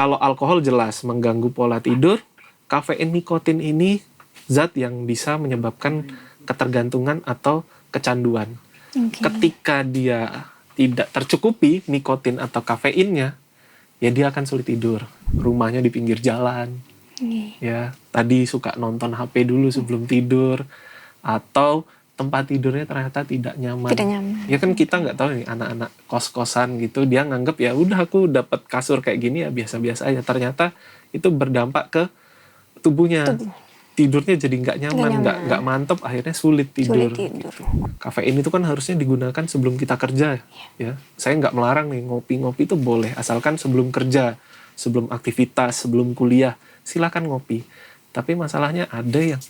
Kalau alkohol jelas mengganggu pola tidur, kafein, nikotin ini zat yang bisa menyebabkan ketergantungan atau kecanduan. Ketika dia tidak tercukupi nikotin atau kafeinnya, ya dia akan sulit tidur. Rumahnya di pinggir jalan, ya tadi suka nonton HP dulu sebelum tidur, atau tempat tidurnya ternyata tidak nyaman. Ya kan kita nggak tahu nih, anak-anak kos-kosan gitu, dia nganggep ya udah aku dapat kasur kayak gini ya biasa-biasa aja. Ternyata itu berdampak ke tubuhnya. Tidurnya jadi nggak nyaman, nggak mantep, akhirnya sulit tidur. Gitu. Kafein itu kan harusnya digunakan sebelum kita kerja, ya. Saya nggak melarang nih, ngopi-ngopi itu boleh, asalkan sebelum kerja, sebelum aktivitas, sebelum kuliah, silakan ngopi. Tapi masalahnya ada yang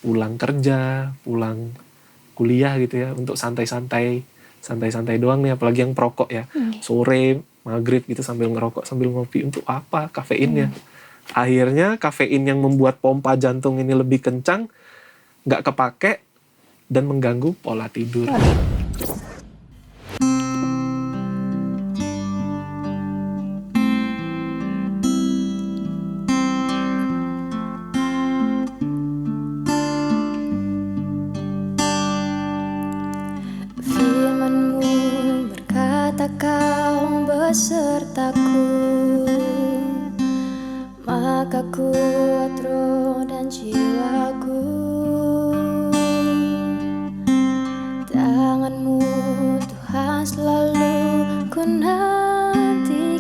pulang kerja, pulang kuliah gitu ya, untuk santai-santai doang nih, apalagi yang perokok ya, sore, maghrib gitu sambil ngerokok, sambil ngopi, untuk apa kafeinnya? Akhirnya kafein yang membuat pompa jantung ini lebih kencang, nggak kepake, dan mengganggu pola tidur. Firman-Mu berkata Kau besertaku, maka kuat roh dan jiwaku. Tangan-Mu Tuhan selalu ku nantikan,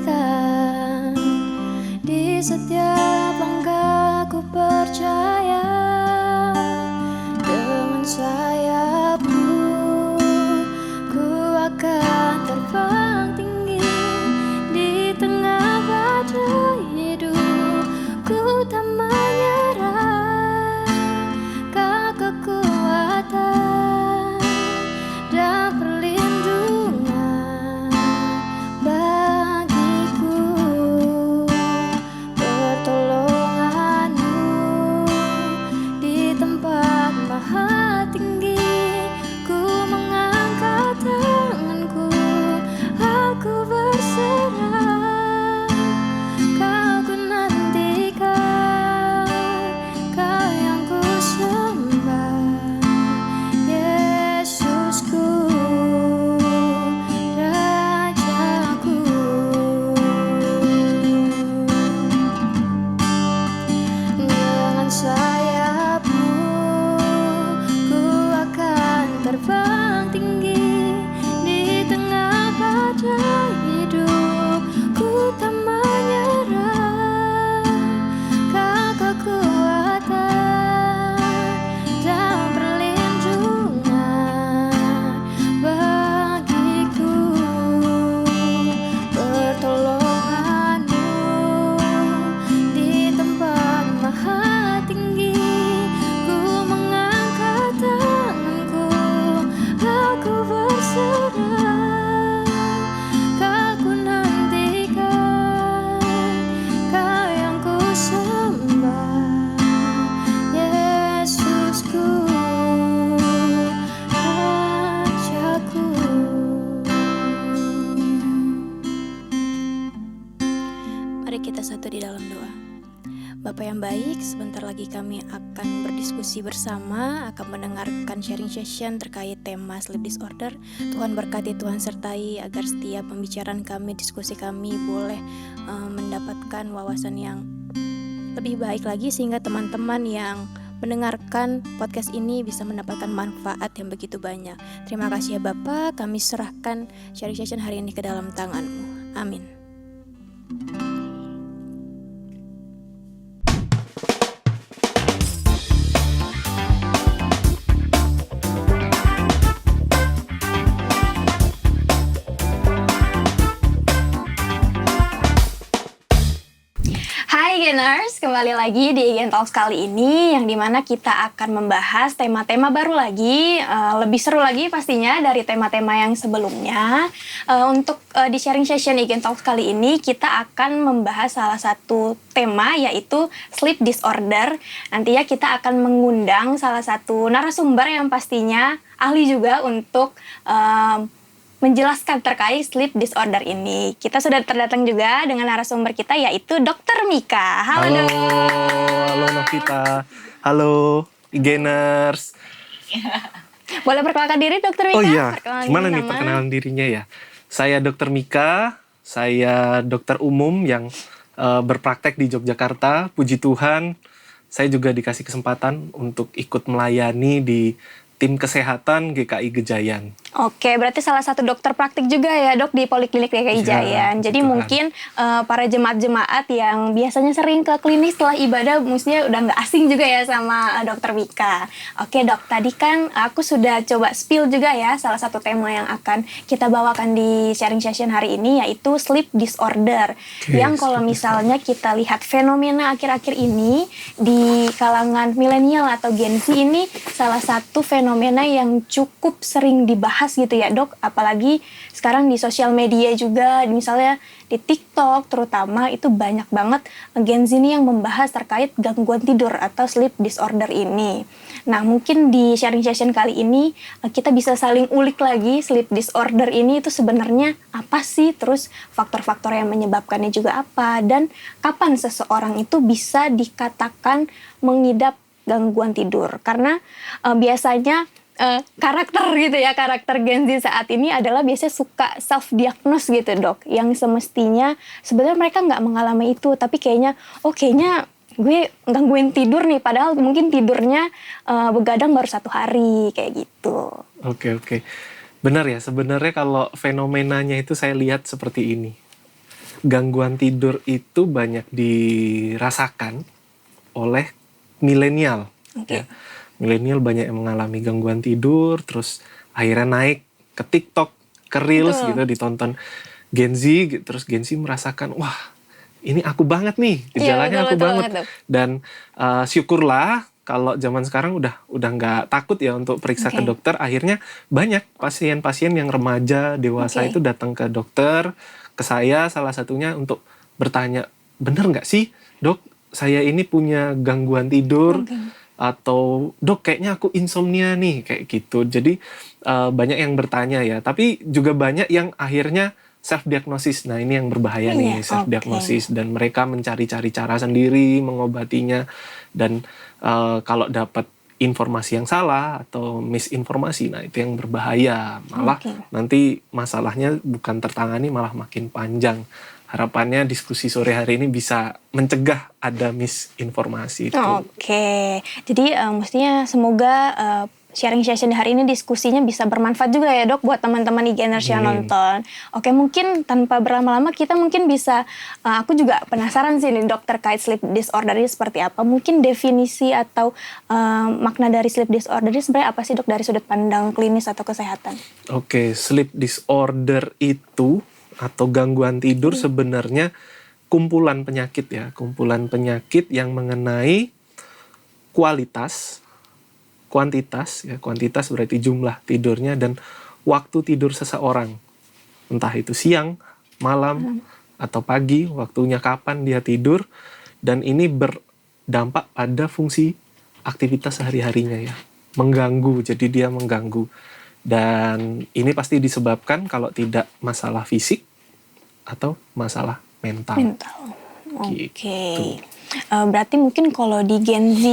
di setiap langkah ku percaya. Dengan sayap-Mu ku akan terbang tinggi di tengah badai hidup. Ku tak menyerah, Kau kekuatan dan perlindungan bagiku. Pertolongan-Mu di tempat maha tinggi. Ku mengangkat tanganku, aku berserah. Kau ku nantikan, Kau yang ku sembah, Yesusku, Rajaku. Dengan sayap-Mu ku akan terbang tinggi di tengah badai hidup. Ku tak menyerah, Kau kekuatan dan perlindungan bagiku. Pertolongan-Mu di tempat maha tinggi. Ku mengangkat tanganku, aku berserah. Kau ku nantikan, Kau yang ku sembah, Yesusku, Rajaku. Mari kita satu di dalam doa. Bapa yang baik, sebentar lagi kami akan berdiskusi bersama, akan mendengarkan sharing session terkait tema sleep disorder. Tuhan berkati, Tuhan sertai agar setiap pembicaraan kami, diskusi kami boleh mendapatkan wawasan yang lebih baik lagi, sehingga teman-teman yang mendengarkan podcast ini bisa mendapatkan manfaat yang begitu banyak. Terima kasih ya Bapa, kami serahkan sharing session hari ini ke dalam tangan-Mu. Amin. Hai Geners, kembali lagi di Igen Talks kali ini, yang dimana kita akan membahas tema-tema baru lagi, lebih seru lagi pastinya dari tema-tema yang sebelumnya. Untuk di sharing session Igen Talks kali ini, kita akan membahas salah satu tema, yaitu sleep disorder. Nantinya kita akan mengundang salah satu narasumber yang pastinya ahli juga untuk menjelaskan terkait sleep disorder ini. Kita sudah terdatang juga dengan narasumber kita yaitu Dr. Mika. Halo, Dok. Halo Novita. Halo Igeners. Boleh perkenalkan diri Dr. Mika? Oh iya, Perkenalan gimana diri nih nama. perkenalan dirinya ya? Saya Dr. Mika, saya dokter umum yang berpraktek di Yogyakarta. Puji Tuhan, saya juga dikasih kesempatan untuk ikut melayani di tim kesehatan GKI Gejayan. Oke, berarti salah satu dokter praktik juga ya dok di Poliklinik DKI Jayan. Jadi betul. mungkin para jemaat-jemaat yang biasanya sering ke klinik setelah ibadah mestinya udah nggak asing juga ya sama dokter Mika. Oke dok, tadi kan aku sudah coba spill juga ya salah satu tema yang akan kita bawakan di sharing session hari ini yaitu sleep disorder. Oke, Yang kalau sleep misalnya kita lihat fenomena akhir-akhir ini di kalangan milenial atau Gen Z ini salah satu fenomena yang cukup sering dibahas gitu ya dok, apalagi sekarang di sosial media juga, misalnya di TikTok terutama itu banyak banget Gen Z ini yang membahas terkait gangguan tidur atau sleep disorder ini. Nah mungkin di sharing session kali ini kita bisa saling ulik lagi sleep disorder ini itu sebenarnya apa sih, terus faktor-faktor yang menyebabkannya juga apa, dan kapan seseorang itu bisa dikatakan mengidap gangguan tidur. Karena biasanya karakter gitu ya, karakter Gen Z saat ini adalah biasanya suka self-diagnose gitu dok, yang semestinya sebenarnya mereka nggak mengalami itu, tapi kayaknya gue gangguin tidur nih, padahal mungkin tidurnya begadang baru 1 hari kayak gitu. Oke. Benar ya, sebenarnya kalau fenomenanya itu saya lihat seperti ini. Gangguan tidur itu banyak dirasakan oleh milenial. Oke. Ya. Milenial banyak yang mengalami gangguan tidur, terus akhirnya naik ke TikTok, ke Reels Betul. gitu, ditonton Gen Z, gitu. Terus Gen Z merasakan, wah ini aku banget nih, gejalanya aku betul banget. banget, Dok. Dan syukurlah kalau zaman sekarang udah nggak takut ya untuk periksa ke Oke. dokter. Akhirnya banyak pasien-pasien yang remaja, dewasa Oke. itu datang ke dokter, ke saya salah satunya untuk bertanya, bener nggak sih dok, saya ini punya gangguan tidur, Oke. atau dok kayaknya aku insomnia nih, kayak gitu. Jadi banyak yang bertanya ya, tapi juga banyak yang akhirnya self diagnosis. Nah ini yang berbahaya nih, Iya, self diagnosis, dan mereka mencari-cari cara sendiri mengobatinya. Dan kalau dapat informasi yang salah atau misinformasi, nah itu yang berbahaya, malah Oke. nanti masalahnya bukan tertangani malah makin panjang. Harapannya diskusi sore hari ini bisa mencegah ada misinformasi itu. Oke, jadi mestinya semoga sharing session hari ini diskusinya bisa bermanfaat juga ya dok buat teman-teman IGNers yang nonton. Oke, mungkin tanpa berlama-lama kita mungkin bisa, aku juga penasaran sih nih dok terkait sleep disorder ini seperti apa. Mungkin definisi atau makna dari sleep disorder ini sebenarnya apa sih dok dari sudut pandang klinis atau kesehatan? Oke, sleep disorder itu atau gangguan tidur sebenarnya kumpulan penyakit ya, kumpulan penyakit yang mengenai kualitas, kuantitas ya, kuantitas berarti jumlah tidurnya dan waktu tidur seseorang. Entah itu siang, malam, atau pagi, waktunya kapan dia tidur, dan ini berdampak pada fungsi aktivitas sehari-harinya ya. Mengganggu, jadi dia mengganggu. Dan ini pasti disebabkan kalau tidak masalah fisik atau masalah mental. Oke. Gitu. Berarti mungkin kalau di Gen Z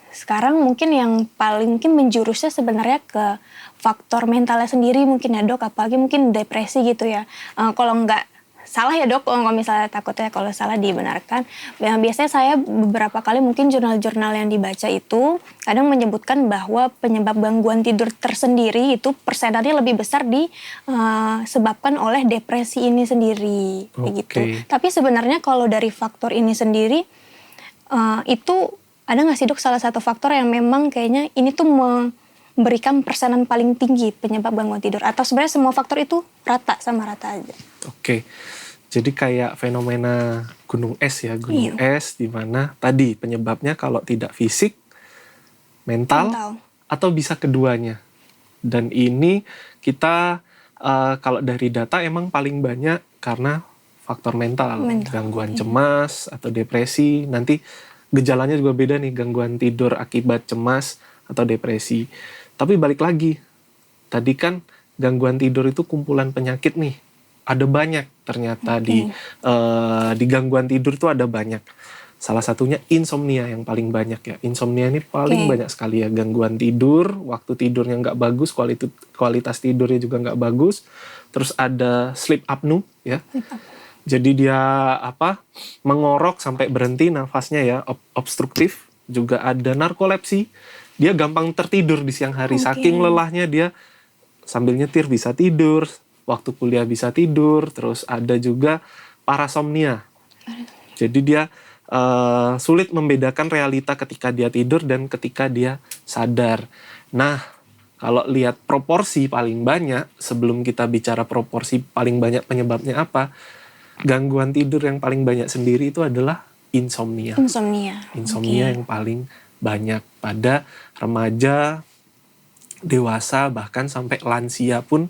sekarang mungkin yang paling mungkin menjurusnya sebenarnya ke faktor mentalnya sendiri mungkin ya dok, apalagi mungkin depresi gitu ya. Kalau nggak salah ya dok, kalau misalnya takutnya kalau salah dibenarkan. Biasanya saya beberapa kali mungkin jurnal-jurnal yang dibaca itu kadang menyebutkan bahwa penyebab gangguan tidur tersendiri itu persenannya lebih besar disebabkan oleh depresi ini sendiri, gitu. Tapi sebenarnya kalau dari faktor ini sendiri itu ada nggak sih dok salah satu faktor yang memang kayaknya ini tuh memberikan persenan paling tinggi penyebab gangguan tidur, atau sebenarnya semua faktor itu sama rata aja? Oke. Jadi kayak fenomena gunung es ya, gunung es di mana tadi penyebabnya kalau tidak fisik, mental, atau bisa keduanya. Dan ini kita kalau dari data emang paling banyak karena faktor mental. Gangguan cemas atau depresi. Nanti gejalanya juga beda nih, gangguan tidur akibat cemas atau depresi. Tapi balik lagi, tadi kan gangguan tidur itu kumpulan penyakit nih. Ada banyak ternyata di gangguan tidur itu ada banyak. Salah satunya insomnia yang paling banyak ya. Insomnia ini paling banyak sekali ya. Gangguan tidur, waktu tidurnya nggak bagus, kualitas tidurnya juga nggak bagus. Terus ada sleep apnea ya. Jadi dia mengorok sampai berhenti nafasnya ya, obstruktif. Juga ada narkolepsi. Dia gampang tertidur di siang hari. Saking lelahnya dia sambil nyetir bisa tidur, waktu kuliah bisa tidur. Terus ada juga parasomnia. Jadi dia sulit membedakan realita ketika dia tidur dan ketika dia sadar. Nah, kalau lihat proporsi paling banyak, sebelum kita bicara proporsi paling banyak penyebabnya apa, gangguan tidur yang paling banyak sendiri itu adalah insomnia. Insomnia yang paling banyak pada remaja, dewasa, bahkan sampai lansia pun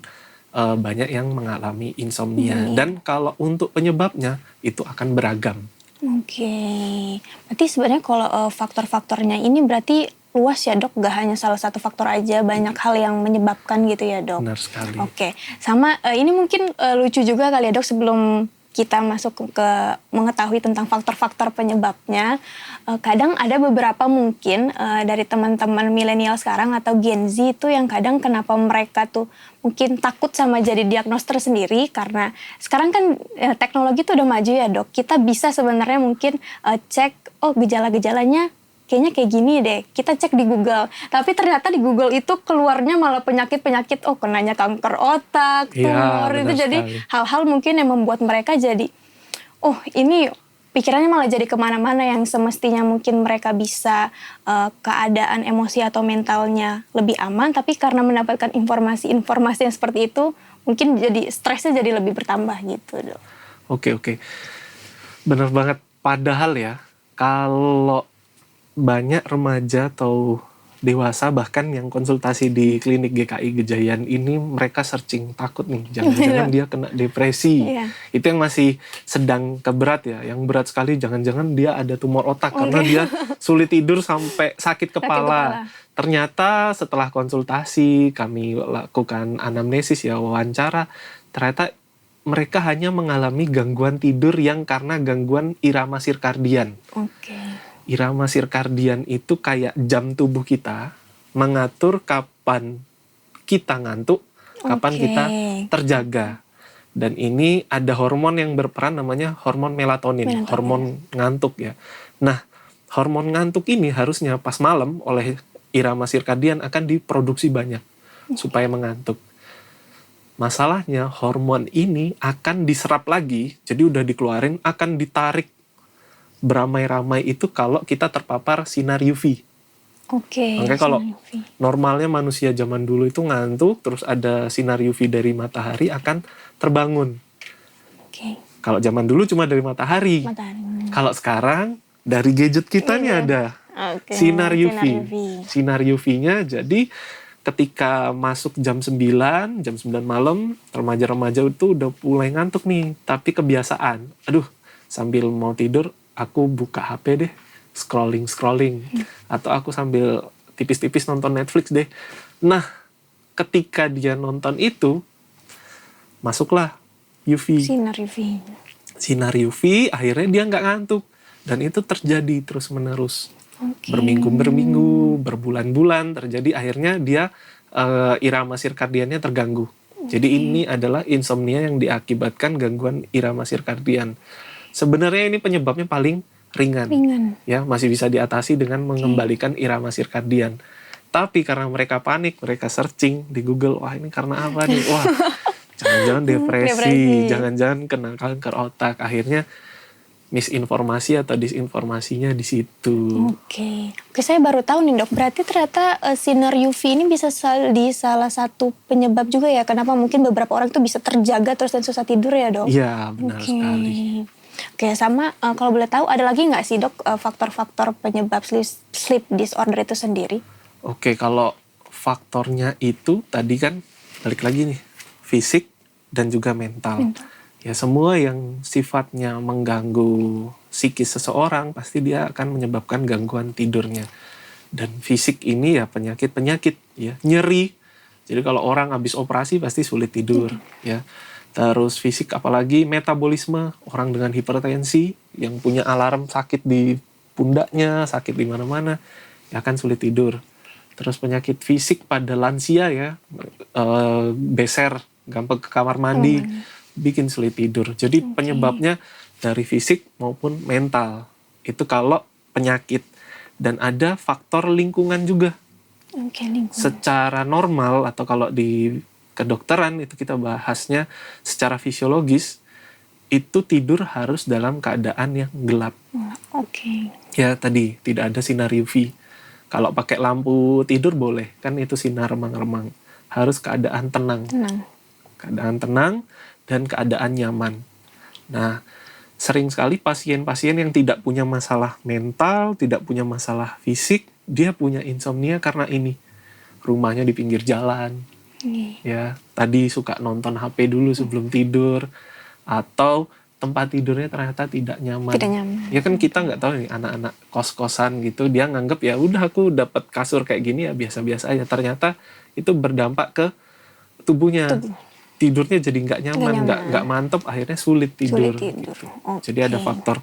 banyak yang mengalami insomnia. Dan kalau untuk penyebabnya itu akan beragam. Berarti sebenarnya kalau faktor-faktornya ini berarti luas ya dok, gak hanya salah satu faktor aja, banyak hal yang menyebabkan gitu ya dok. Benar sekali. Sama ini mungkin lucu juga kali ya dok, sebelum kita masuk ke mengetahui tentang faktor-faktor penyebabnya, kadang ada beberapa mungkin dari teman-teman milenial sekarang atau Gen Z itu yang kadang kenapa mereka tuh mungkin takut sama jadi diagnosis tersendiri, karena sekarang kan teknologi tuh udah maju ya dok. Kita bisa sebenarnya mungkin cek, gejala-gejalanya kayaknya kayak gini deh, kita cek di Google. Tapi ternyata di Google itu keluarnya malah penyakit-penyakit, kenanya kanker otak, tumor, itu jadi hal-hal mungkin yang membuat mereka jadi, ini pikirannya malah jadi kemana-mana yang semestinya mungkin mereka bisa keadaan emosi atau mentalnya lebih aman, tapi karena mendapatkan informasi-informasi yang seperti itu, mungkin jadi stresnya jadi lebih bertambah gitu dok. Oke. Benar banget. Padahal ya, kalau banyak remaja atau dewasa bahkan yang konsultasi di klinik GKI Gejayan ini, mereka searching takut nih, jangan-jangan dia kena depresi. Itu yang masih sedang ke berat ya. Yang berat sekali jangan-jangan dia ada tumor otak karena dia sulit tidur sampai sakit kepala. Ternyata setelah konsultasi kami lakukan anamnesis ya, wawancara, ternyata mereka hanya mengalami gangguan tidur yang karena gangguan irama sirkadian. Irama sirkadian itu kayak jam tubuh kita mengatur kapan kita ngantuk, kapan kita terjaga. Dan ini ada hormon yang berperan namanya hormon melatonin, hormon ngantuk ya. Nah, hormon ngantuk ini harusnya pas malam oleh irama sirkadian akan diproduksi banyak supaya mengantuk. Masalahnya hormon ini akan diserap lagi, jadi udah dikeluarin, akan ditarik beramai-ramai itu kalau kita terpapar sinar UV. Makanya kalau normalnya manusia zaman dulu itu ngantuk, terus ada sinar UV dari matahari akan terbangun. Kalau zaman dulu cuma dari matahari. Kalau sekarang dari gadget kita nih ada sinar UV. Sinar UV-nya jadi ketika masuk jam 9 malam, remaja-remaja itu udah mulai ngantuk nih, tapi kebiasaan. Sambil mau tidur aku buka HP deh, scrolling. Atau aku sambil tipis-tipis nonton Netflix deh. Nah, ketika dia nonton itu, masuklah UV. Sinar UV, akhirnya dia nggak ngantuk. Dan itu terjadi terus-menerus. Berminggu-minggu, berbulan-bulan terjadi. Akhirnya dia irama sirkadiannya terganggu. Jadi ini adalah insomnia yang diakibatkan gangguan irama sirkadian. Sebenarnya ini penyebabnya paling ringan. Ya, masih bisa diatasi dengan mengembalikan irama sirkadian. Tapi karena mereka panik, mereka searching di Google, wah ini karena apa nih? Wah, jangan-jangan depresi, jangan-jangan kena kanker otak. Akhirnya misinformasi atau disinformasinya di situ. Oke, saya baru tahu nih dok, berarti ternyata sinar UV ini bisa di salah satu penyebab juga ya, kenapa mungkin beberapa orang tuh bisa terjaga terus dan susah tidur ya dok? Iya, benar sekali. Sama kalau boleh tahu ada lagi nggak sih dok faktor-faktor penyebab sleep disorder itu sendiri? Kalau faktornya itu tadi kan balik lagi nih, fisik dan juga mental. Ya, semua yang sifatnya mengganggu psikis seseorang pasti dia akan menyebabkan gangguan tidurnya. Dan fisik ini ya penyakit-penyakit ya, nyeri Jadi kalau orang habis operasi pasti sulit tidur, ya. Terus fisik apalagi metabolisme, orang dengan hipertensi yang punya alarm sakit di pundaknya, sakit di mana-mana, ya kan sulit tidur. Terus penyakit fisik pada lansia ya, beser, gampang ke kamar mandi, bikin sulit tidur. Jadi penyebabnya dari fisik maupun mental. Itu kalau penyakit. Dan ada faktor lingkungan juga. Lingkungan. Secara normal atau kalau di kedokteran itu kita bahasnya secara fisiologis, itu tidur harus dalam keadaan yang gelap. Ya tadi tidak ada sinar UV. Kalau pakai lampu tidur boleh, kan itu sinar remang-remang. Harus keadaan tenang. Keadaan tenang dan keadaan nyaman. Nah, sering sekali pasien-pasien yang tidak punya masalah mental, tidak punya masalah fisik, dia punya insomnia karena ini. Rumahnya di pinggir jalan. Ya, tadi suka nonton HP dulu sebelum tidur, atau tempat tidurnya ternyata tidak nyaman. Ya kan kita nggak tahu nih anak-anak kos-kosan gitu, dia nganggep ya udah aku dapat kasur kayak gini ya biasa-biasa aja. Ternyata itu berdampak ke tubuhnya. Tidurnya jadi nggak nyaman, nggak mantep, akhirnya sulit tidur. Gitu. Jadi ada faktor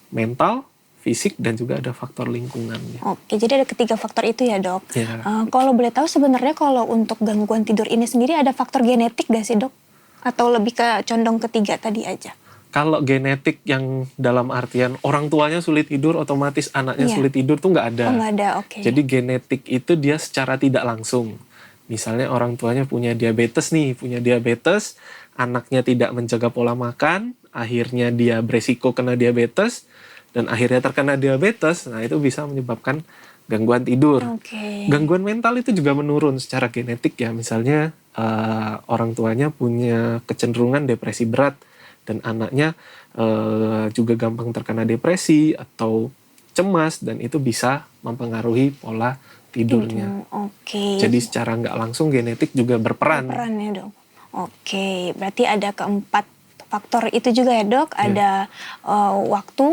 mental, fisik, dan juga ada faktor lingkungannya. Jadi ada ketiga faktor itu ya dok. Ya. Kalau boleh tahu sebenarnya kalau untuk gangguan tidur ini sendiri ada faktor genetik gak sih dok? Atau lebih ke condong ketiga tadi aja? Kalau genetik yang dalam artian orang tuanya sulit tidur, otomatis anaknya sulit tidur tuh nggak ada. Nggak ada, Jadi genetik itu dia secara tidak langsung. Misalnya orang tuanya punya diabetes, anaknya tidak menjaga pola makan, akhirnya dia beresiko kena diabetes, dan akhirnya terkena diabetes, nah itu bisa menyebabkan gangguan tidur. Gangguan mental itu juga menurun secara genetik ya, misalnya orang tuanya punya kecenderungan depresi berat, dan anaknya juga gampang terkena depresi atau cemas, dan itu bisa mempengaruhi pola tidurnya. Jadi secara nggak langsung genetik juga berperan. Berperan ya dok. Berarti ada keempat faktor itu juga ya dok. Ada waktu,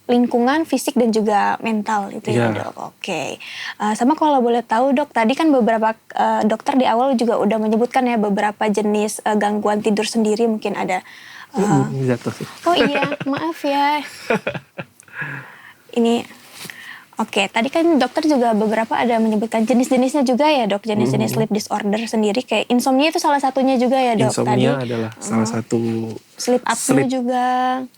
lingkungan, fisik, dan juga mental itu ya dok. Sama kalau boleh tahu dok, tadi kan beberapa dokter di awal juga udah menyebutkan ya beberapa jenis gangguan tidur sendiri, mungkin ada. Jatuh sih. Oh iya, maaf ya. Ini. Tadi kan dokter juga beberapa ada menyebutkan jenis-jenisnya juga ya dok, jenis-jenis sleep disorder sendiri, kayak insomnia itu salah satunya juga ya dok. Insomnia adalah salah satu. Sleep apnea juga.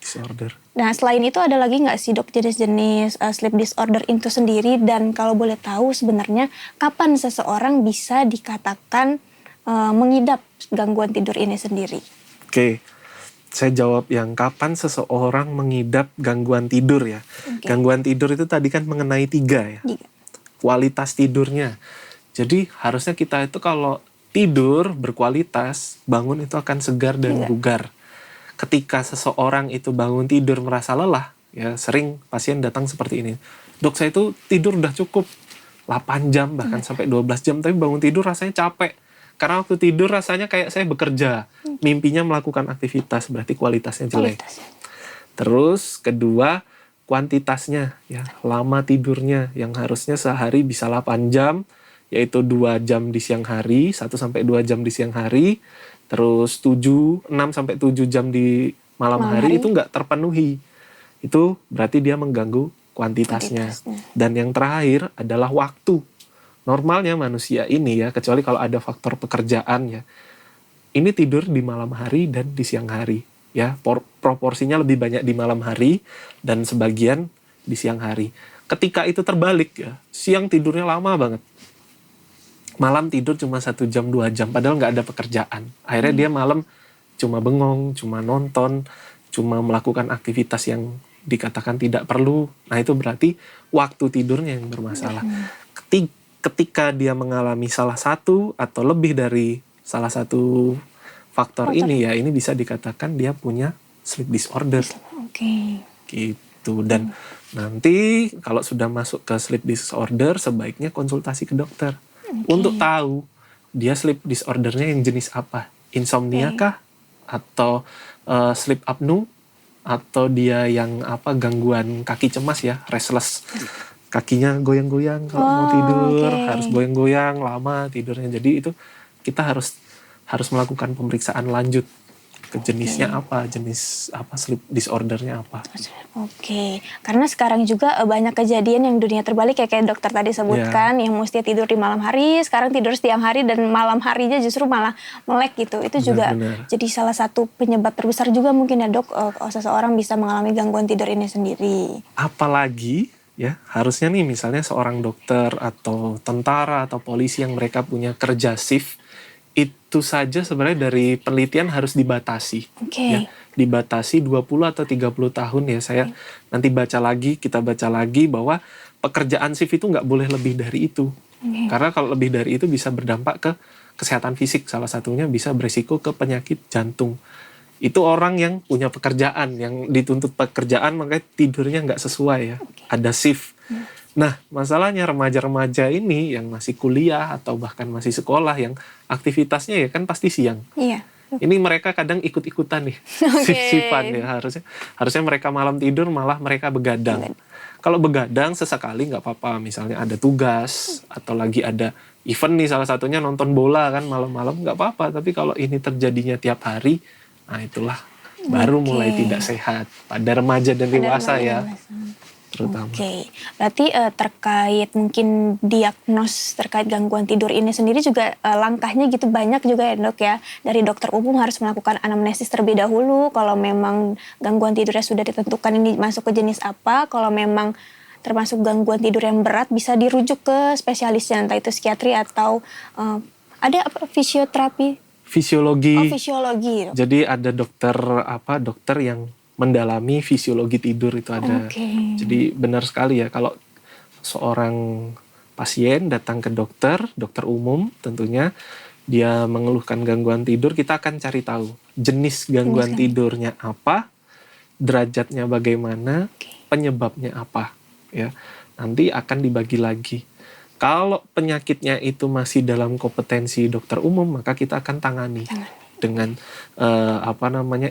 Disorder. Nah selain itu ada lagi nggak sih dok jenis-jenis sleep disorder itu sendiri, dan kalau boleh tahu sebenarnya kapan seseorang bisa dikatakan mengidap gangguan tidur ini sendiri? Saya jawab yang kapan seseorang mengidap gangguan tidur ya. Gangguan tidur itu tadi kan mengenai 3 ya. Kualitas tidurnya. Jadi harusnya kita itu kalau tidur berkualitas, bangun itu akan segar dan bugar. Ketika seseorang itu bangun tidur merasa lelah, ya sering pasien datang seperti ini. Dok, saya itu tidur udah cukup 8 jam bahkan sampai 12 jam, tapi bangun tidur rasanya capek. Karena waktu tidur rasanya kayak saya bekerja, mimpinya melakukan aktivitas, berarti kualitasnya jelek. Terus kedua, kuantitasnya, ya lama tidurnya, yang harusnya sehari bisa 8 jam, yaitu 2 jam di siang hari, 1-2 jam di siang hari, terus 6-7 jam di malam hari itu nggak terpenuhi. Itu berarti dia mengganggu kuantitasnya. Dan yang terakhir adalah waktu. Normalnya manusia ini ya, kecuali kalau ada faktor pekerjaan ya, ini tidur di malam hari dan di siang hari ya, proporsinya lebih banyak di malam hari dan sebagian di siang hari. Ketika itu terbalik ya, siang tidurnya lama banget, malam tidur cuma 1 jam 2 jam, padahal nggak ada pekerjaan. Akhirnya dia malam cuma bengong, cuma nonton, cuma melakukan aktivitas yang dikatakan tidak perlu. Nah itu berarti waktu tidurnya yang bermasalah. Ketika dia mengalami salah satu atau lebih dari salah satu faktor ini ya, ini bisa dikatakan dia punya sleep disorder. Gitu. Dan nanti kalau sudah masuk ke sleep disorder, sebaiknya konsultasi ke dokter untuk tahu dia sleep disordernya yang jenis apa. Insomnia kah? Atau sleep apnea? Atau dia yang gangguan kaki cemas ya, restless. Kakinya goyang-goyang kalau mau tidur, harus goyang-goyang lama tidurnya. Jadi itu kita harus melakukan pemeriksaan lanjut ke jenisnya apa, jenis apa sleep disordernya apa. Oke, karena sekarang juga banyak kejadian yang dunia terbalik kayak dokter tadi sebutkan, yang mesti tidur di malam hari, sekarang tidur siang hari dan malam harinya justru malah melek gitu. Itu juga jadi salah satu penyebab terbesar juga mungkin ya dok, seseorang bisa mengalami gangguan tidur ini sendiri. Apalagi ya harusnya nih misalnya seorang dokter atau tentara atau polisi yang mereka punya kerja shift, itu saja sebenarnya dari penelitian harus dibatasi. Ya, dibatasi 20 atau 30 tahun ya. Saya nanti kita baca lagi bahwa pekerjaan shift itu nggak boleh lebih dari itu. Karena kalau lebih dari itu bisa berdampak ke kesehatan fisik. Salah satunya bisa beresiko ke penyakit jantung. Itu orang yang punya pekerjaan, yang dituntut pekerjaan makanya tidurnya nggak sesuai ya. Ada shift. Nah, masalahnya remaja-remaja ini yang masih kuliah atau bahkan masih sekolah yang aktivitasnya ya kan pasti siang. Iya. Ini mereka kadang ikut-ikutan nih, shift-shiftan ya. Harusnya mereka malam tidur malah mereka begadang. Kalau begadang sesekali nggak apa-apa, misalnya ada tugas atau lagi ada event nih, salah satunya nonton bola kan malam-malam nggak apa-apa. Tapi kalau ini terjadinya tiap hari, nah itulah baru mulai tidak sehat pada remaja dan dewasa ya. Terutama. Berarti terkait mungkin diagnos terkait gangguan tidur ini sendiri juga langkahnya gitu banyak juga ya dok ya. Dari dokter umum harus melakukan anamnesis terlebih dahulu. Kalau memang gangguan tidurnya sudah ditentukan ini masuk ke jenis apa. Kalau memang termasuk gangguan tidur yang berat bisa dirujuk ke spesialisnya, entah itu psikiatri atau ada fisioterapi. Fisiologi. Fisiologi. Jadi ada dokter yang mendalami fisiologi tidur itu ada. Jadi benar sekali ya kalau seorang pasien datang ke dokter umum tentunya dia mengeluhkan gangguan tidur, kita akan cari tahu jenis gangguan tidurnya apa, derajatnya bagaimana, penyebabnya apa ya. Nanti akan dibagi lagi. Kalau penyakitnya itu masih dalam kompetensi dokter umum, maka kita akan tangani dengan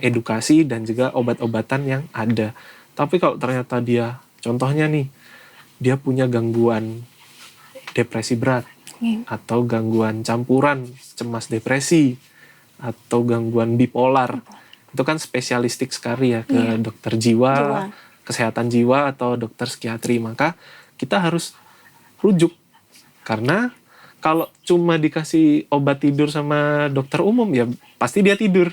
edukasi dan juga obat-obatan yang ada. Tapi kalau ternyata dia, contohnya nih, dia punya gangguan depresi berat atau gangguan campuran cemas depresi atau gangguan bipolar, itu kan spesialistik sekali ya ke dokter jiwa, kesehatan jiwa atau dokter psikiatri. Maka kita harus rujuk karena kalau cuma dikasih obat tidur sama dokter umum ya pasti dia tidur.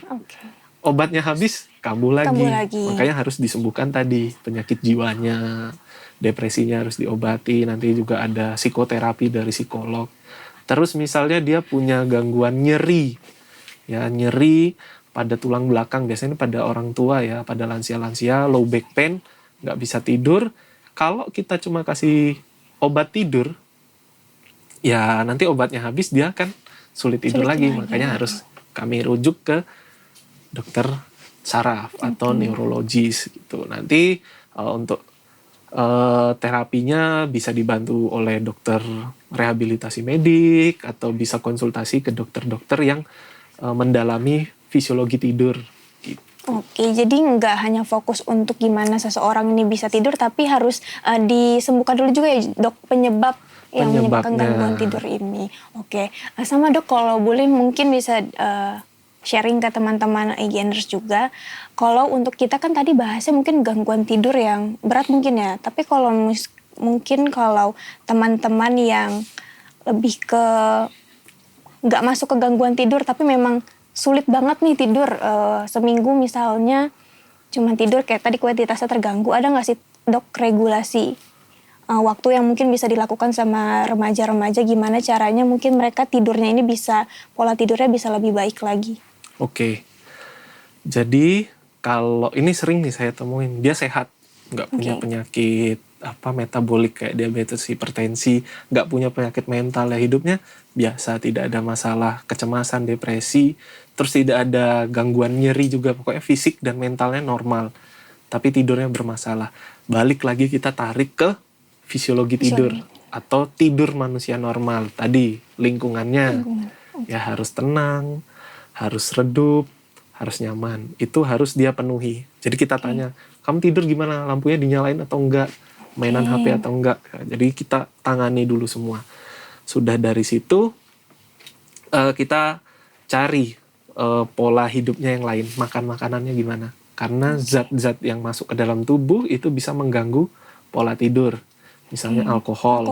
Obatnya habis, kambuh lagi. Makanya harus disembuhkan tadi penyakit jiwanya, depresinya harus diobati. Nanti juga ada psikoterapi dari psikolog. Terus misalnya dia punya gangguan nyeri, ya nyeri pada tulang belakang. Biasanya pada orang tua ya, pada lansia-lansia, low back pain, nggak bisa tidur. Kalau kita cuma kasih obat tidur, ya nanti obatnya habis dia kan sulit tidur lagi. Makanya harus kami rujuk ke dokter saraf atau neurologis gitu. Nanti untuk terapinya bisa dibantu oleh dokter rehabilitasi medik atau bisa konsultasi ke dokter-dokter yang mendalami fisiologi tidur gitu. Jadi nggak hanya fokus untuk gimana seseorang ini bisa tidur, tapi harus disembuhkan dulu juga ya dok penyebab yang menyebabkan gangguan tidur ini. Sama dok kalau boleh mungkin bisa sharing ke teman-teman IGNers juga. Kalau untuk kita kan tadi bahasnya mungkin gangguan tidur yang berat mungkin ya. Tapi kalau mungkin kalau teman-teman yang lebih ke nggak masuk ke gangguan tidur tapi memang sulit banget nih tidur seminggu misalnya cuma tidur kayak tadi kuantitasnya terganggu, ada nggak sih dok regulasi waktu yang mungkin bisa dilakukan sama remaja-remaja, gimana caranya mungkin mereka tidurnya ini bisa, pola tidurnya bisa lebih baik lagi? Jadi kalau ini sering nih saya temuin, dia sehat, nggak punya penyakit metabolik kayak diabetes, hipertensi, nggak punya penyakit mental ya, hidupnya biasa, tidak ada masalah kecemasan, depresi, terus tidak ada gangguan nyeri juga, pokoknya fisik dan mentalnya normal, tapi tidurnya bermasalah. Balik lagi kita tarik ke fisiologi tidur atau tidur manusia normal. Tadi lingkungannya ya harus tenang, harus redup, harus nyaman. Itu harus dia penuhi. Jadi kita tanya, kamu tidur gimana? Lampunya dinyalain atau enggak? Mainan HP atau enggak? Jadi kita tangani dulu semua. Sudah dari situ kita cari pola hidupnya yang lain, makan makanannya gimana. Karena zat-zat yang masuk ke dalam tubuh itu bisa mengganggu pola tidur. Misalnya alkohol,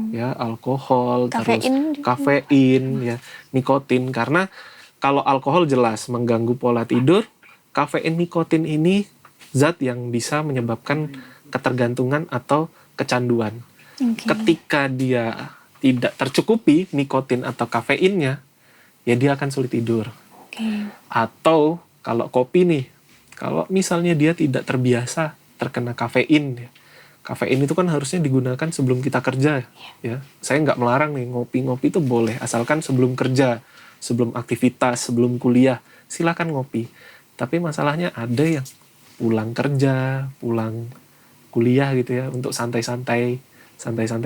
ya alkohol, Kafein terus kafein, ya nikotin. Karena kalau alkohol jelas mengganggu pola tidur, kafein nikotin ini zat yang bisa menyebabkan ketergantungan atau kecanduan. Ketika dia tidak tercukupi nikotin atau kafeinnya, ya dia akan sulit tidur. Atau kalau kopi nih, kalau misalnya dia tidak terbiasa terkena kafein, ya. Kafein itu kan harusnya digunakan sebelum kita kerja, ya. Saya nggak melarang nih ngopi-ngopi itu boleh, asalkan sebelum kerja, sebelum aktivitas, sebelum kuliah, silakan ngopi. Tapi masalahnya ada yang pulang kerja, pulang kuliah gitu ya, untuk santai-santai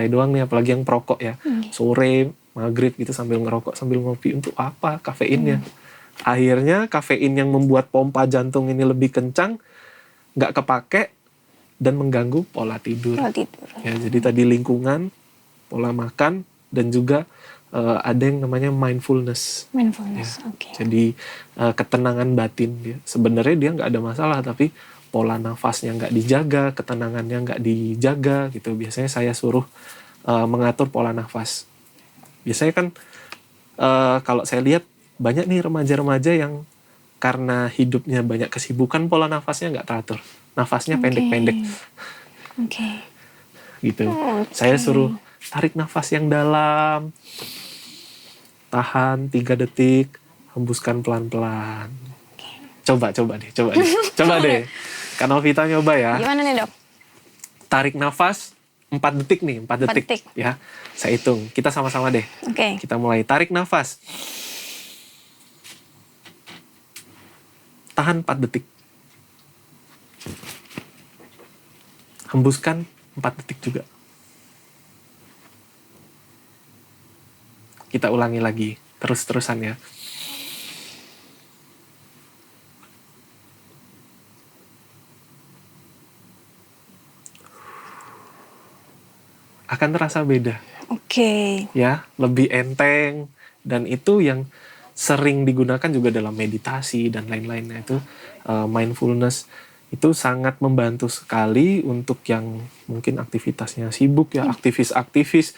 doang nih, apalagi yang perokok ya. Sore, maghrib gitu sambil ngerokok, sambil ngopi, untuk apa kafeinnya? Akhirnya kafein yang membuat pompa jantung ini lebih kencang, nggak kepake, dan mengganggu pola tidur. Ya, jadi tadi lingkungan, pola makan, dan juga ada yang namanya mindfulness. Ya. Jadi ketenangan batin. Ya. Sebenarnya dia nggak ada masalah, tapi pola nafasnya nggak dijaga, ketenangannya nggak dijaga gitu. Biasanya saya suruh mengatur pola nafas. Biasanya kan kalau saya lihat banyak nih remaja-remaja yang karena hidupnya banyak kesibukan, pola nafasnya nggak teratur. Nafasnya pendek-pendek. Gitu. Saya suruh tarik nafas yang dalam. Tahan 3 detik, hembuskan pelan-pelan. Coba deh. Kan Novita nyoba ya. Gimana nih, Dok? Tarik nafas 4 detik nih, 4 detik. Ya. Saya hitung. Kita sama-sama deh. Kita mulai tarik nafas. Tahan 4 detik. Hembuskan 4 detik juga. Kita ulangi lagi, terus-terusan ya. Akan terasa beda. Ya, lebih enteng. Dan itu yang sering digunakan juga dalam meditasi dan lain-lainnya. Itu mindfulness itu sangat membantu sekali untuk yang mungkin aktivitasnya sibuk ya, aktivis-aktivis,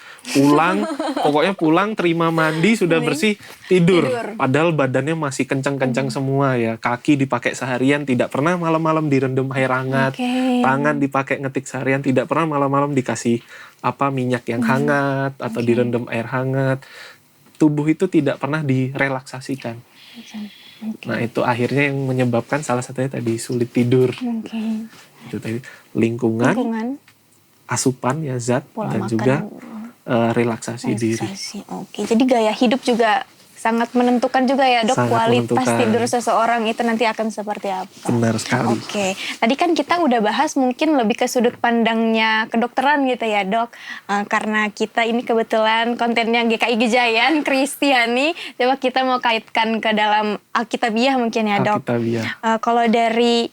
pokoknya pulang terima mandi sudah bersih tidur. Padahal badannya masih kencang-kencang semua ya, kaki dipakai seharian tidak pernah malam-malam direndam air hangat, tangan dipakai ngetik seharian tidak pernah malam-malam dikasih minyak yang hangat atau direndam air hangat. Tubuh itu tidak pernah direlaksasikan. Nah itu akhirnya yang menyebabkan salah satunya tadi sulit tidur. Itu tadi lingkungan, asupan ya zat, pola dan makan, juga relaksasi diri. Jadi gaya hidup juga sangat menentukan juga ya, Dok, kualitas tidur seseorang itu nanti akan seperti apa. Benar sekali. Tadi kan kita udah bahas mungkin lebih ke sudut pandangnya kedokteran gitu ya, Dok. Karena kita ini kebetulan kontennya GKI Gejayan, Kristiani. Coba kita mau kaitkan ke dalam Alkitabiah mungkin ya, Dok. Kalau dari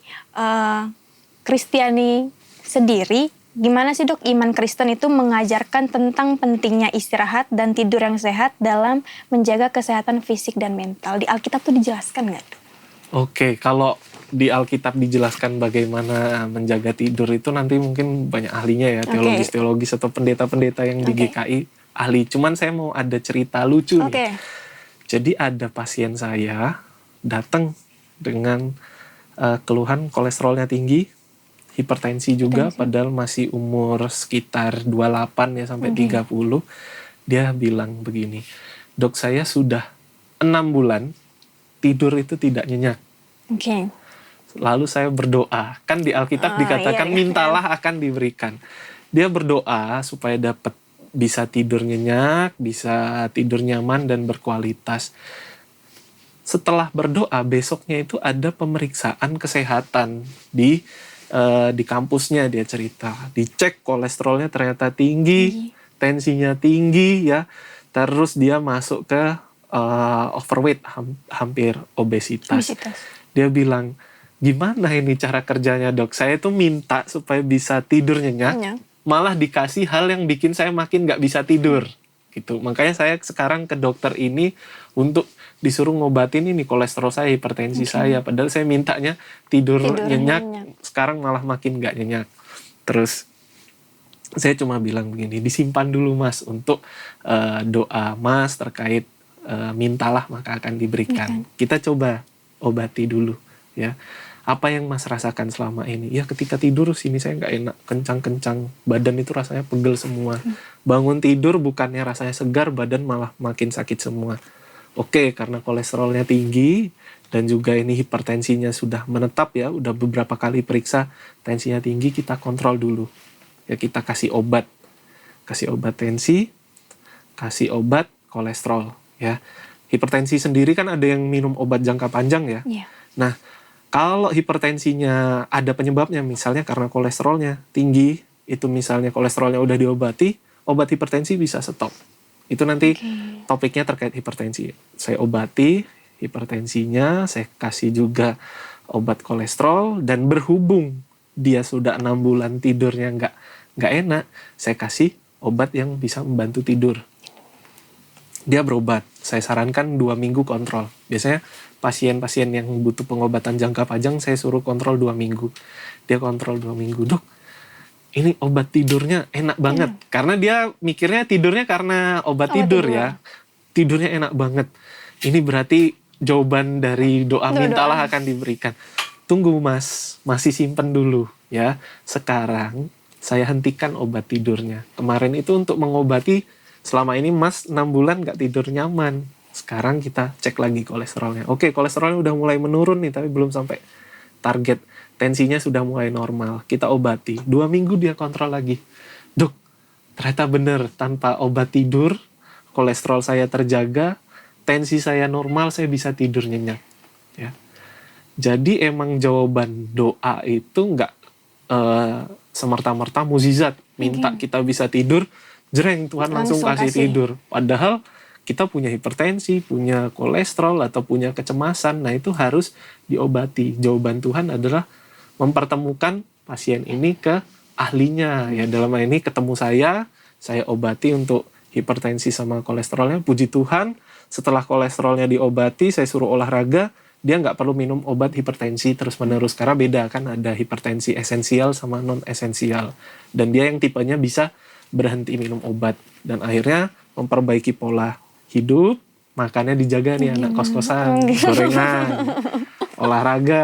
Kristiani sendiri, gimana sih, Dok, iman Kristen itu mengajarkan tentang pentingnya istirahat dan tidur yang sehat dalam menjaga kesehatan fisik dan mental? Di Alkitab tuh dijelaskan nggak, Dok? Kalau di Alkitab dijelaskan bagaimana menjaga tidur itu nanti mungkin banyak ahlinya ya, teologis atau pendeta-pendeta yang di GKI ahli. Cuman saya mau ada cerita lucu nih. Jadi ada pasien saya datang dengan keluhan kolesterolnya tinggi, hipertensi juga, padahal masih umur sekitar 28 ya sampai 30. Dia bilang begini, "Dok, saya sudah 6 bulan tidur itu tidak nyenyak." Lalu saya berdoa, kan di Alkitab dikatakan mintalah akan diberikan. Dia berdoa supaya dapat bisa tidur nyenyak, bisa tidur nyaman dan berkualitas. Setelah berdoa, besoknya itu ada pemeriksaan kesehatan di kampusnya, dia cerita. Dicek kolesterolnya ternyata tinggi, tensinya tinggi ya. Terus dia masuk ke overweight, hampir obesitas. Dia bilang, "Gimana ini cara kerjanya, Dok? Saya tuh minta supaya bisa tidur nyenyak, malah dikasih hal yang bikin saya makin gak bisa tidur." gitu. Makanya saya sekarang ke dokter ini untuk disuruh ngobatin ini kolesterol saya, hipertensi saya. Padahal saya mintanya tidur nyenyak, sekarang malah makin nggak nyenyak. Terus saya cuma bilang begini, disimpan dulu Mas untuk doa Mas terkait mintalah maka akan diberikan. Kita coba obati dulu ya. Apa yang Mas rasakan selama ini? Ya ketika tidur sini saya nggak enak, kencang-kencang, badan itu rasanya pegel semua. Bangun tidur bukannya rasanya segar, badan malah makin sakit semua. Oke, karena kolesterolnya tinggi dan juga ini hipertensinya sudah menetap ya, udah beberapa kali periksa tensinya tinggi, kita kontrol dulu. Ya kita kasih obat tensi, kasih obat kolesterol ya. Hipertensi sendiri kan ada yang minum obat jangka panjang ya. Yeah. Nah, kalau hipertensinya ada penyebabnya, misalnya karena kolesterolnya tinggi, itu misalnya kolesterolnya udah diobati, obat hipertensi bisa stop. Itu nanti topiknya terkait hipertensi. Saya obati hipertensinya, saya kasih juga obat kolesterol, dan berhubung dia sudah 6 bulan tidurnya nggak enak, saya kasih obat yang bisa membantu tidur. Dia berobat. Saya sarankan 2 minggu kontrol. Biasanya pasien-pasien yang butuh pengobatan jangka panjang saya suruh kontrol 2 minggu. Dia kontrol 2 minggu. Dok, ini obat tidurnya enak banget. Karena dia mikirnya tidurnya karena obat tidur ya. Tidurnya enak banget. Ini berarti jawaban dari doa mintalah akan diberikan. Tunggu Mas, masih simpen dulu ya. Sekarang saya hentikan obat tidurnya. Kemarin itu untuk mengobati selama ini Mas 6 bulan gak tidur nyaman. Sekarang kita cek lagi kolesterolnya. Oke, kolesterolnya udah mulai menurun nih, tapi belum sampai target. Tensinya sudah mulai normal. Kita obati. 2 minggu dia kontrol lagi. Dok, ternyata benar. Tanpa obat tidur, kolesterol saya terjaga, tensi saya normal, saya bisa tidur nyenyak. Ya. Jadi emang jawaban doa itu nggak semerta-merta mukjizat. Minta kita bisa tidur, jreng Tuhan langsung kasih tidur. Padahal kita punya hipertensi, punya kolesterol, atau punya kecemasan. Nah itu harus diobati. Jawaban Tuhan adalah mempertemukan pasien ini ke ahlinya. Ya dalam hal ini ketemu saya obati untuk hipertensi sama kolesterolnya. Puji Tuhan, setelah kolesterolnya diobati, saya suruh olahraga, dia nggak perlu minum obat hipertensi terus-menerus. Karena beda kan, ada hipertensi esensial sama non-esensial. Dan dia yang tipenya bisa berhenti minum obat. Dan akhirnya memperbaiki pola hidup, makannya dijaga nih anak kos-kosan, gorengan, olahraga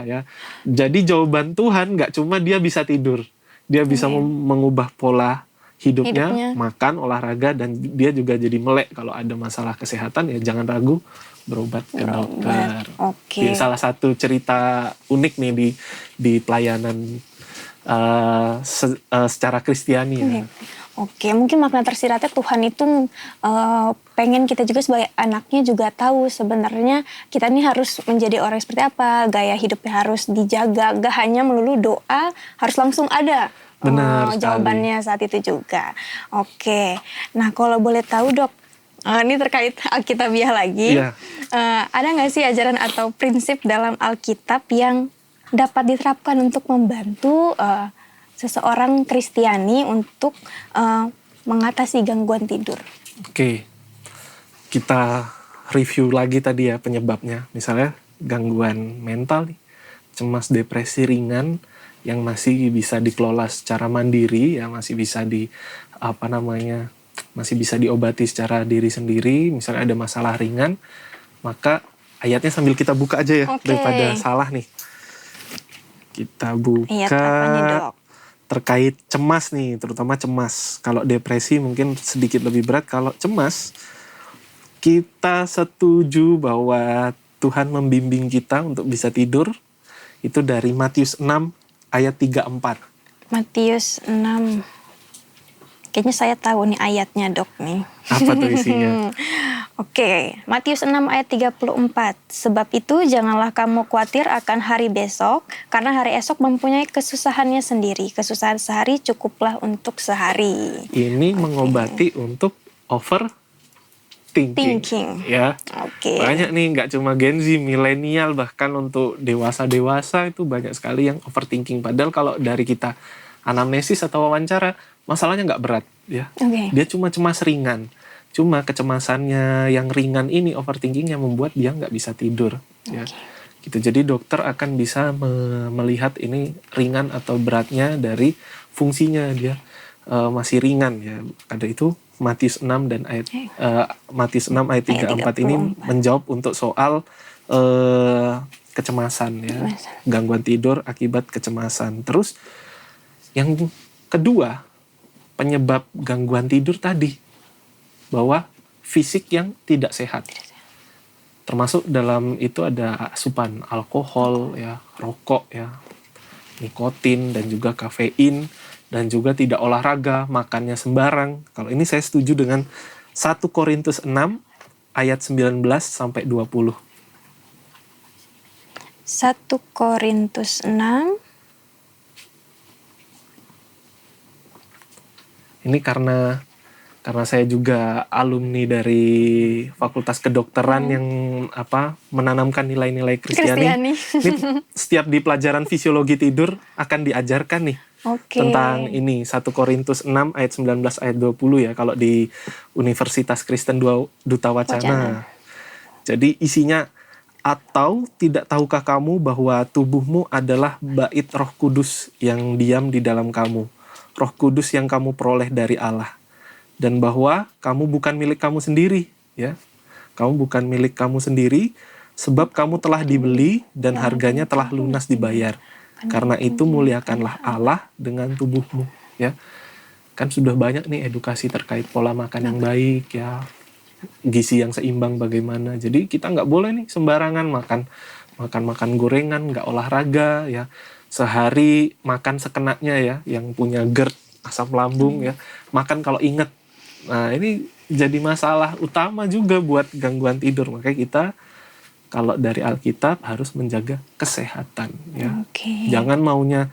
ya. Jadi jawaban Tuhan nggak cuma dia bisa tidur, dia bisa mengubah pola hidupnya, makan, olahraga, dan dia juga jadi melek. Kalau ada masalah kesehatan ya jangan ragu berobat ke dokter. Ini salah satu cerita unik nih di pelayanan secara Kristiani ya. Oke, mungkin makna tersiratnya Tuhan itu pengen kita juga sebagai anaknya juga tahu sebenarnya kita ini harus menjadi orang seperti apa, gaya hidupnya harus dijaga, gak hanya melulu doa, harus langsung ada jawabannya saat itu juga. Oke, nah kalau boleh tahu Dok, ini terkait Alkitabiah lagi, ada gak sih ajaran atau prinsip dalam Alkitab yang dapat diterapkan untuk membantu seseorang Kristiani untuk mengatasi gangguan tidur? Oke, kita review lagi tadi ya penyebabnya. Misalnya gangguan mental nih, cemas, depresi ringan yang masih bisa dikelola secara mandiri, ya masih bisa masih bisa diobati secara diri sendiri. Misalnya ada masalah ringan, maka ayatnya sambil kita buka aja ya, daripada salah nih. Kita buka terkait cemas nih, terutama cemas. Kalau depresi mungkin sedikit lebih berat. Kalau cemas, kita setuju bahwa Tuhan membimbing kita untuk bisa tidur. Itu dari Matius 6 ayat 34. Matius 6. Kayaknya saya tahu nih ayatnya Dok nih. Apa tuh isinya? Oke, Matius 6 ayat 34. Sebab itu janganlah kamu khawatir akan hari besok, karena hari esok mempunyai kesusahannya sendiri. Kesusahan sehari cukuplah untuk sehari. Ini mengobati untuk overthinking. Ya. Banyak nih, nggak cuma Gen Z, milenial, bahkan untuk dewasa-dewasa itu banyak sekali yang overthinking. Padahal kalau dari kita anamnesis atau wawancara, masalahnya nggak berat. Ya. Dia cuma cemas ringan. Cuma kecemasannya yang ringan ini, overthinkingnya membuat dia nggak bisa tidur. Ya. Gitu. Jadi dokter akan bisa melihat ini ringan atau beratnya dari fungsinya dia masih ringan ya. Ada itu Matius 6 dan Matius 6 ayat 34 ini menjawab untuk soal kecemasan ya, gangguan tidur akibat kecemasan. Terus yang kedua, penyebab gangguan tidur tadi, bahwa fisik yang tidak sehat. Termasuk dalam itu ada asupan alkohol ya, rokok ya, nikotin dan juga kafein, dan juga tidak olahraga, makannya sembarang. Kalau ini saya setuju dengan 1 Korintus 6 ayat 19 sampai 20. 1 Korintus 6. Ini karena saya juga alumni dari Fakultas Kedokteran yang menanamkan nilai-nilai Kristiani. Ini setiap di pelajaran fisiologi tidur akan diajarkan nih tentang ini 1 Korintus 6 ayat 19 ayat 20 ya kalau di Universitas Kristen Duta Wacana. Jadi isinya, atau tidak tahukah kamu bahwa tubuhmu adalah bait Roh Kudus yang diam di dalam kamu, Roh Kudus yang kamu peroleh dari Allah, dan bahwa kamu bukan milik kamu sendiri ya. Kamu bukan milik kamu sendiri, sebab kamu telah dibeli dan harganya telah lunas dibayar. Karena itu muliakanlah Allah dengan tubuhmu ya. Kan sudah banyak nih edukasi terkait pola makan yang baik ya, gizi yang seimbang bagaimana. Jadi kita nggak boleh nih sembarangan makan gorengan, nggak olahraga ya. Sehari makan sekenanya ya, yang punya GERD, asam lambung ya, makan kalau inget. Nah ini jadi masalah utama juga buat gangguan tidur. Makanya kita kalau dari Alkitab harus menjaga kesehatan ya. Jangan maunya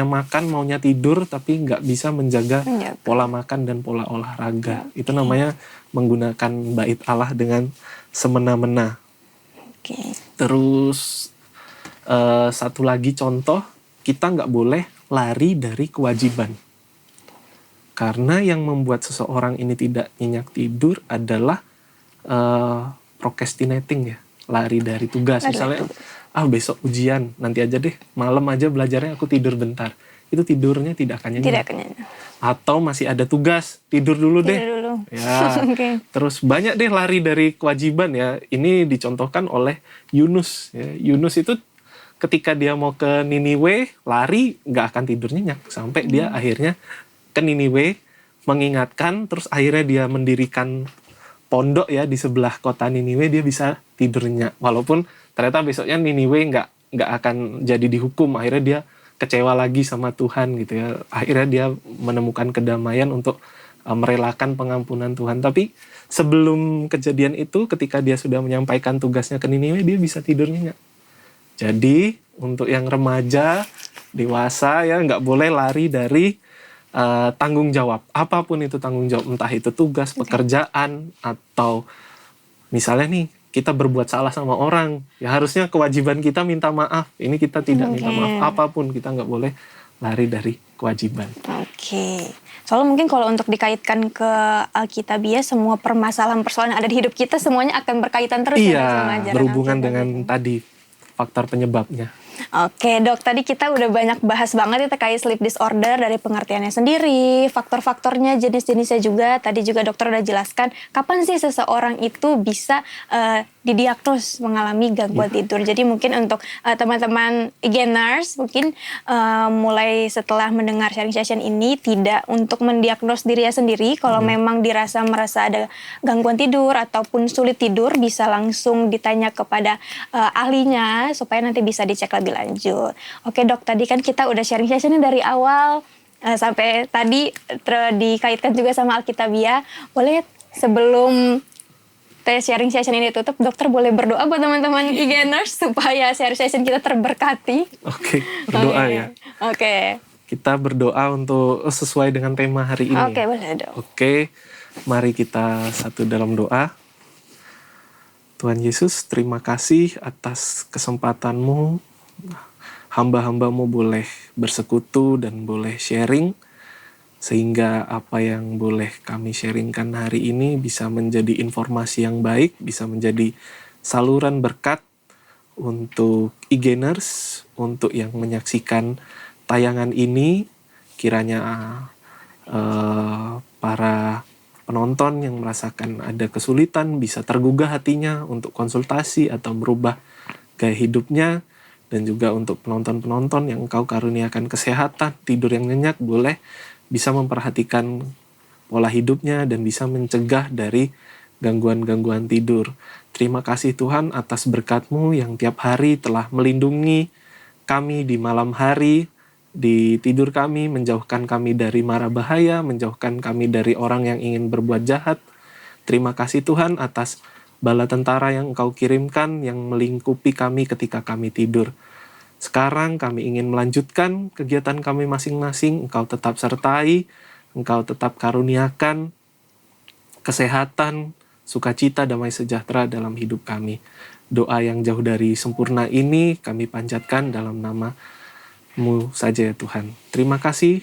makan, maunya tidur, tapi nggak bisa menjaga pola makan dan pola olahraga. Itu namanya menggunakan bait Allah dengan semena-mena. Terus satu lagi contoh, kita nggak boleh lari dari kewajiban. Karena yang membuat seseorang ini tidak nyenyak tidur adalah procrastinating ya, lari dari tugas. Misalnya, besok ujian, nanti aja deh, malam aja belajarnya, aku tidur bentar. Itu tidurnya tidak akan nyenyak. Atau masih ada tugas, tidur dulu deh. Ya. Terus banyak deh lari dari kewajiban ya. Ini dicontohkan oleh Yunus. Ya. Yunus itu ketika dia mau ke Niniwe, lari nggak akan tidur nyenyak. Sampai dia akhirnya ke Niniwe, mengingatkan, terus akhirnya dia mendirikan pondok ya di sebelah kota Niniwe, dia bisa tidur nyenyak. Walaupun ternyata besoknya Niniwe nggak akan jadi dihukum. Akhirnya dia kecewa lagi sama Tuhan gitu ya. Akhirnya dia menemukan kedamaian untuk merelakan pengampunan Tuhan. Tapi sebelum kejadian itu, ketika dia sudah menyampaikan tugasnya ke Niniwe, dia bisa tidur nyenyak. Jadi untuk yang remaja, dewasa ya, nggak boleh lari dari tanggung jawab. Apapun itu tanggung jawab, entah itu tugas, pekerjaan, atau misalnya nih, kita berbuat salah sama orang, ya harusnya kewajiban kita minta maaf. Ini kita tidak minta maaf. Apapun kita nggak boleh lari dari kewajiban. Soalnya mungkin kalau untuk dikaitkan ke Alkitabiah, semua permasalahan-persoalan yang ada di hidup kita semuanya akan berkaitan terus sama ajaran berhubungan dengan tadi faktor penyebabnya. Oke dok, tadi kita udah banyak bahas banget ya terkait sleep disorder, dari pengertiannya sendiri, faktor-faktornya, jenis-jenisnya juga. Tadi juga dokter udah jelaskan kapan sih seseorang itu bisa didiagnos mengalami gangguan tidur. Jadi mungkin untuk teman-teman IGNers mungkin mulai setelah mendengar sharing session ini tidak untuk mendiagnos dirinya sendiri. Kalau memang merasa ada gangguan tidur ataupun sulit tidur, bisa langsung ditanya kepada ahlinya supaya nanti bisa dicek lebih lanjut. Oke dok, tadi kan kita udah sharing sessionnya dari awal sampai tadi dikaitkan juga sama Alkitabiah. Boleh sebelum sharing session ini tutup, dokter boleh berdoa buat teman-teman IGNers supaya sharing session kita terberkati. Oke, berdoa ya. Oke. Kita berdoa untuk sesuai dengan tema hari ini. Oke, boleh dok. Oke, mari kita satu dalam doa. Tuhan Yesus, terima kasih atas kesempatan-Mu. Hamba-hamba-Mu boleh bersekutu dan boleh sharing. sehingga apa yang boleh kami sharingkan hari ini bisa menjadi informasi yang baik, bisa menjadi saluran berkat untuk IGNers, untuk yang menyaksikan tayangan ini. Kiranya para penonton yang merasakan ada kesulitan bisa tergugah hatinya untuk konsultasi atau merubah gaya hidupnya. Dan juga untuk penonton-penonton yang Engkau karuniakan kesehatan, tidur yang nyenyak, boleh bisa memperhatikan pola hidupnya dan bisa mencegah dari gangguan-gangguan tidur. Terima kasih Tuhan atas berkat-Mu yang tiap hari telah melindungi kami di malam hari, di tidur kami, menjauhkan kami dari mara bahaya, menjauhkan kami dari orang yang ingin berbuat jahat. Terima kasih Tuhan atas bala tentara yang Engkau kirimkan yang melingkupi kami ketika kami tidur. Sekarang kami ingin melanjutkan kegiatan kami masing-masing. Engkau tetap sertai, Engkau tetap karuniakan kesehatan, sukacita, damai sejahtera dalam hidup kami. Doa yang jauh dari sempurna ini kami panjatkan dalam nama-Mu saja ya Tuhan. Terima kasih,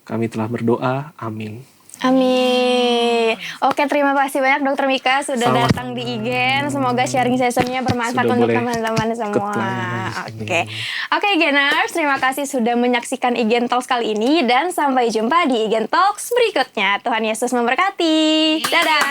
kami telah berdoa. Amin. Amin. Oke, terima kasih banyak Dokter Mika sudah Sama-sama. datang di IGN. Semoga sharing sessionnya bermanfaat Sudah untuk boleh teman-teman ikut semua. pelayanan di sini. Oke, IGNers, terima kasih sudah menyaksikan IGN Talks kali ini dan sampai jumpa di IGN Talks berikutnya. Tuhan Yesus memberkati. Dadah.